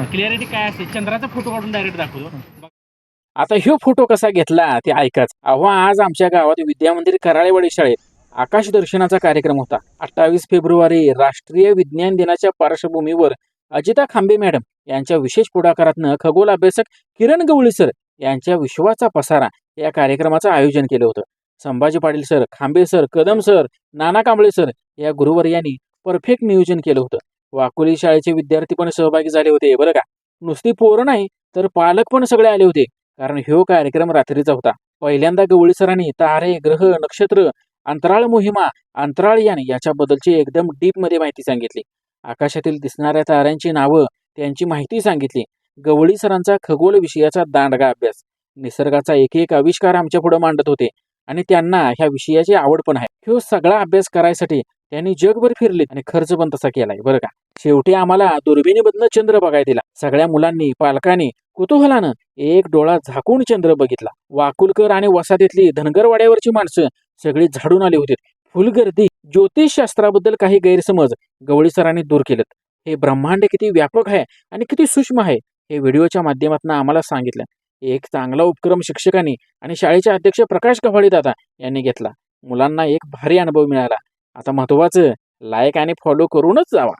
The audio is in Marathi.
क्लिअरिटी काय असते, चंद्राचा फोटो काढून डायरेक्ट दाखवतो. आता ह्यो फोटो कसा घेतला ते ऐकाच. आज आमच्या गावात विद्यामंदिर कराळेवाडी शाळेत आकाश दर्शनाचा कार्यक्रम होता. 28 फेब्रुवारी राष्ट्रीय विज्ञान दिनाच्या पार्श्वभूमीवर अजिता खांबे मॅडम यांच्या विशेष पुढाकारातनं खगोल अभ्यासक किरण गवळी सर यांच्या विश्वाचा पसारा या कार्यक्रमाचं आयोजन केलं होतं. संभाजी पाटील सर, खांबे सर, कदम सर, नाना कांबळे सर या गुरुवर्यांनी परफेक्ट नियोजन केलं होतं. वाकोली शाळेचे विद्यार्थी पण सहभागी झाले होते बरं का. नुसती पोरं नाही तर पालक पण सगळे आले होते, कारण ह्यो कार्यक्रम रात्रीचा होता. पहिल्यांदा गवळी सरांनी तारे, ग्रह, नक्षत्र, अंतराळ मोहिमा, अंतराळयान याच्याबद्दलची एकदम डीप मध्ये माहिती सांगितली. आकाशातील दिसणाऱ्या ताऱ्यांची नावं, त्यांची माहिती सांगितली. गवळी सरांचा खगोल विषयाचा दांडगा अभ्यास, निसर्गाचा एक एक आविष्कार आमच्या पुढे मांडत होते आणि त्यांना ह्या विषयाची आवड पण आहे. ह्यो सगळा अभ्यास करायसाठी त्यांनी जगभर फिरले आणि खर्च पण तसा केलाय बरं का. शेवटी आम्हाला दुर्बिणीमधनं चंद्र बघायला दिला. सगळ्या मुलांनी, पालकांनी कुतूहलानं एक डोळा झाकून चंद्र बघितला. वाकुलकर आणि वसाहतीतली धनगरवाड्यावरची माणसं सगळी झाडून आली होती. फुल गर्दी. ज्योतिषशास्त्राबद्दल काही गैरसमज गवळी सरांनी दूर केलेत. हे ब्रह्मांड किती व्यापक आहे आणि किती सूक्ष्म आहे हे व्हिडिओच्या माध्यमातून आम्हाला सांगितलं. एक चांगला उपक्रम शिक्षकांनी आणि शाळेचे अध्यक्ष प्रकाश कव्हाडे दादा यांनी घेतला. मुलांना एक भारी अनुभव मिळाला. आता महत्वाचं लाईक आणि फॉलो करूनच जावा.